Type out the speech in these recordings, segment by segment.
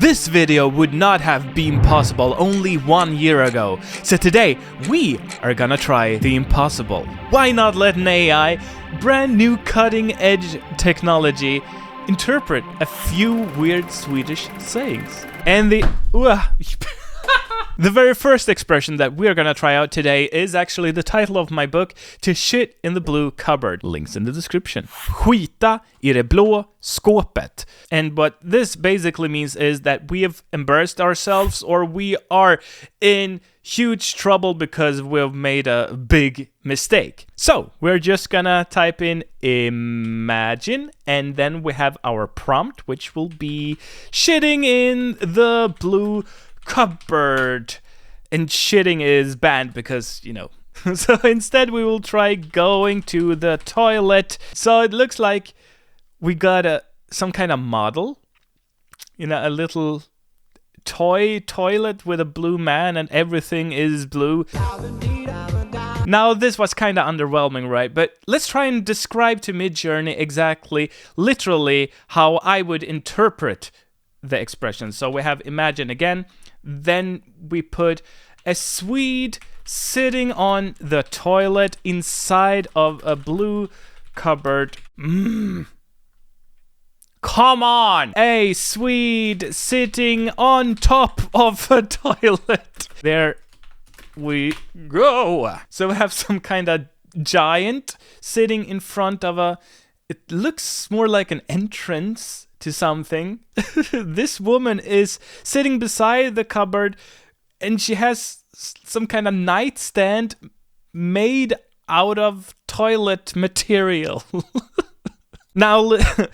This video would not have been possible only 1 year ago, so today we are gonna try the impossible. Why not let an AI, brand new cutting-edge technology, interpret a few weird Swedish sayings? And the very first expression that we are gonna try out today is actually the title of my book, To Shit in the Blue Cupboard. Links in the description. Skita i det blå skåpet. And what this basically means is that we have embarrassed ourselves, or we are in huge trouble because we've made a big mistake. So we're just gonna type in imagine, and then we have our prompt, which will be shitting in the blue cupboard. And shitting is banned because, you know. So instead we will try going to the toilet. So it looks like we got some kind of model, you know, a little toy toilet with a blue man and everything is blue. Now this was kind of underwhelming, right? But let's try and describe to Midjourney exactly, literally, how I would interpret the expression. So we have imagine again, then we put a Swede sitting on the toilet inside of a blue cupboard. Come on! A Swede sitting on top of a toilet. There we go. So we have some kind of giant sitting in front of it looks more like an entrance to something. This woman is sitting beside the cupboard and she has some kind of nightstand made out of toilet material. Now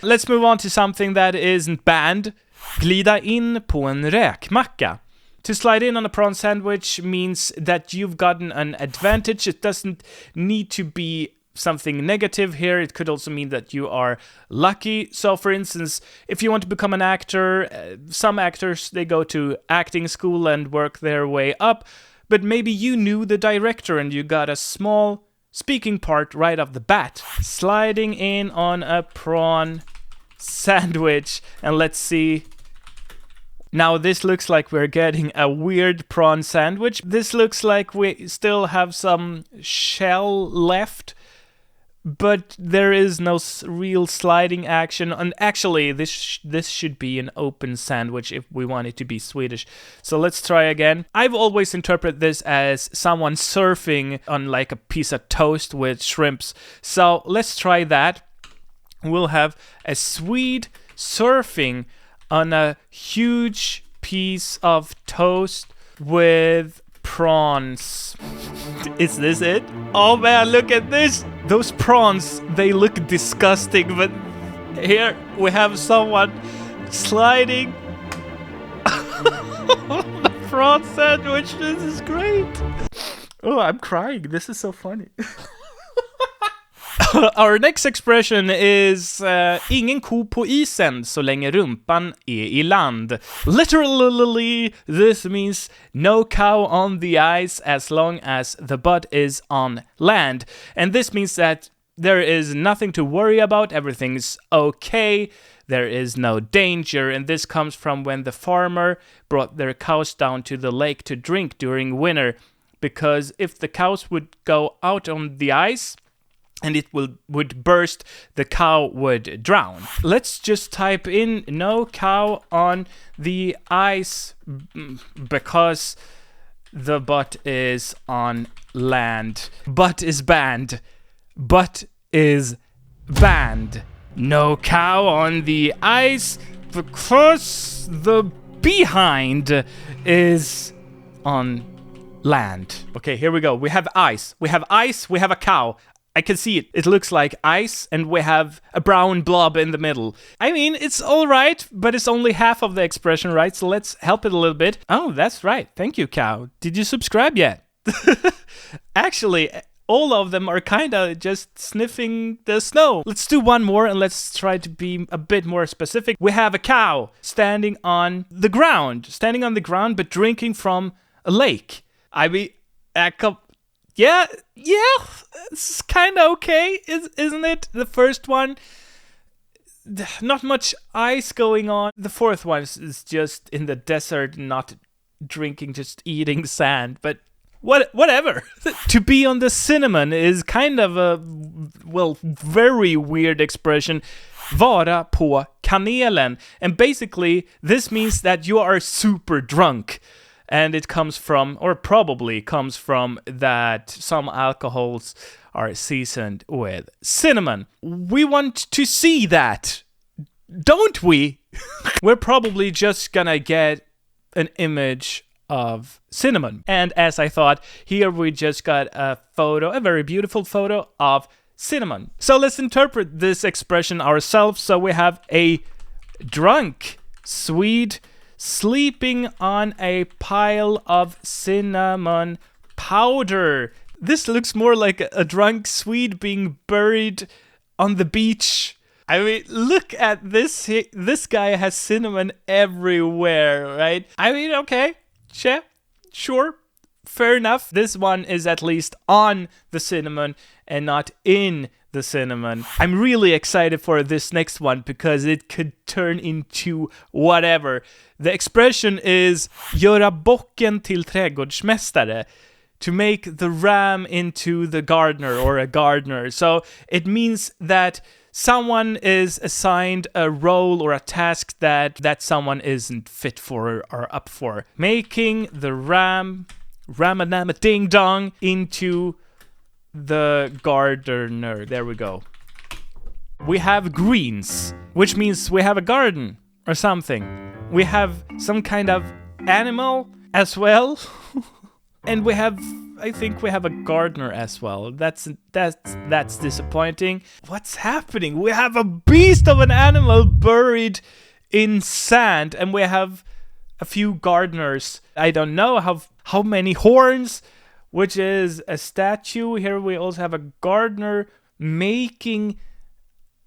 let's move on to something that isn't banned. Glida in på en räkmacka. To slide in on a prawn sandwich means that you've gotten an advantage. It doesn't need to be something negative here. It could also mean that you are lucky. So for instance, if you want to become an actor, some actors, they go to acting school and work their way up, but maybe you knew the director and you got a small speaking part right off the bat. Sliding in on a prawn sandwich, and let's see. Now this looks like we're getting a weird prawn sandwich. This looks like we still have some shell left, but there is no real sliding action. And actually, this should be an open sandwich if we want it to be Swedish. So let's try again. I've always interpreted this as someone surfing on like a piece of toast with shrimps. So let's try that. We'll have a Swede surfing on a huge piece of toast with prawns. Is this it? Oh man, look at this! Those prawns, they look disgusting, but here we have someone sliding the prawn sandwich. This is great. Oh, I'm crying. This is so funny. Our next expression is ingen ko på isen så länge rumpan är i land. Literally, this means no cow on the ice as long as the butt is on land. And this means that there is nothing to worry about, everything's okay, there is no danger. And this comes from when the farmer brought their cows down to the lake to drink during winter. Because if the cows would go out on the ice, and it would burst, the cow would drown. Let's just type in no cow on the ice because the butt is on land. Butt is banned. Butt is banned. No cow on the ice because the behind is on land. Okay, here we go. We have ice. We have ice. We have a cow. I can see it. It looks like ice, and we have a brown blob in the middle. I mean, it's all right, but it's only half of the expression, right? So let's help it a little bit. Oh, that's right. Thank you, cow. Did you subscribe yet? Actually, all of them are kind of just sniffing the snow. Let's do one more, and let's try to be a bit more specific. We have a cow standing on the ground, but drinking from a lake. I mean, yeah, it's kind of okay, isn't it? The first one not much ice going on. The fourth one is just in the desert, not drinking, just eating sand. But whatever. To be on the cinnamon is kind of a, well, very weird expression. Vara på kanelen. And basically, this means that you are super drunk. And it comes from, or probably comes from, that some alcohols are seasoned with cinnamon. We want to see that, don't we? We're probably just gonna get an image of cinnamon. And as I thought, here we just got a photo, a very beautiful photo of cinnamon. So let's interpret this expression ourselves. So we have a drunk Swede sleeping on a pile of cinnamon powder. This looks more like a drunk Swede being buried on the beach. I mean, look at this. This guy has cinnamon everywhere, right? I mean, okay, sure, fair enough. This one is at least on the cinnamon and not in the cinnamon. I'm really excited for this next one because it could turn into whatever. The expression is göra bocken till trädgårdsmästare, to make the ram into the gardener or a gardener. So it means that someone is assigned a role or a task that someone isn't fit for or up for. Making the ramanama ding dong into the gardener. There we go. We have greens, which means we have a garden or something. We have some kind of animal as well. And I think we have a gardener as well. That's disappointing. What's happening? We have a beast of an animal buried in sand, and we have a few gardeners. I don't know how many horns, which is a statue. Here we also have a gardener making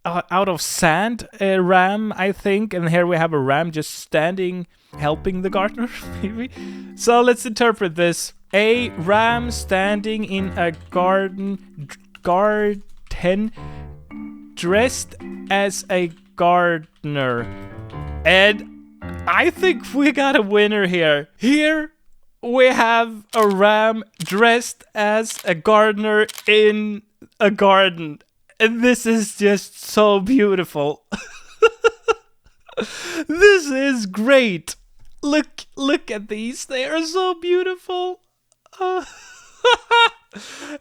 out of sand a ram, I think. And here we have a ram just standing, helping the gardener, maybe. So let's interpret this. A ram standing in a garden dressed as a gardener. And I think we got a winner here. Here we have a ram dressed as a gardener in a garden. And this is just so beautiful. This is great. Look at these. They are so beautiful.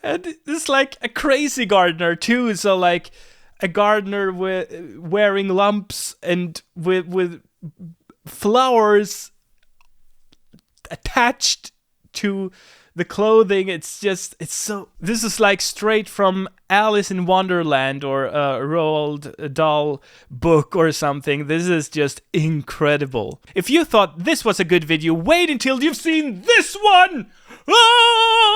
And it's like a crazy gardener too. So like a gardener wearing lumps and with flowers attached to the clothing. It's so. This is like straight from Alice in Wonderland or a Roald Dahl book or something. This is just incredible. If you thought this was a good video, wait until you've seen this one. Ah!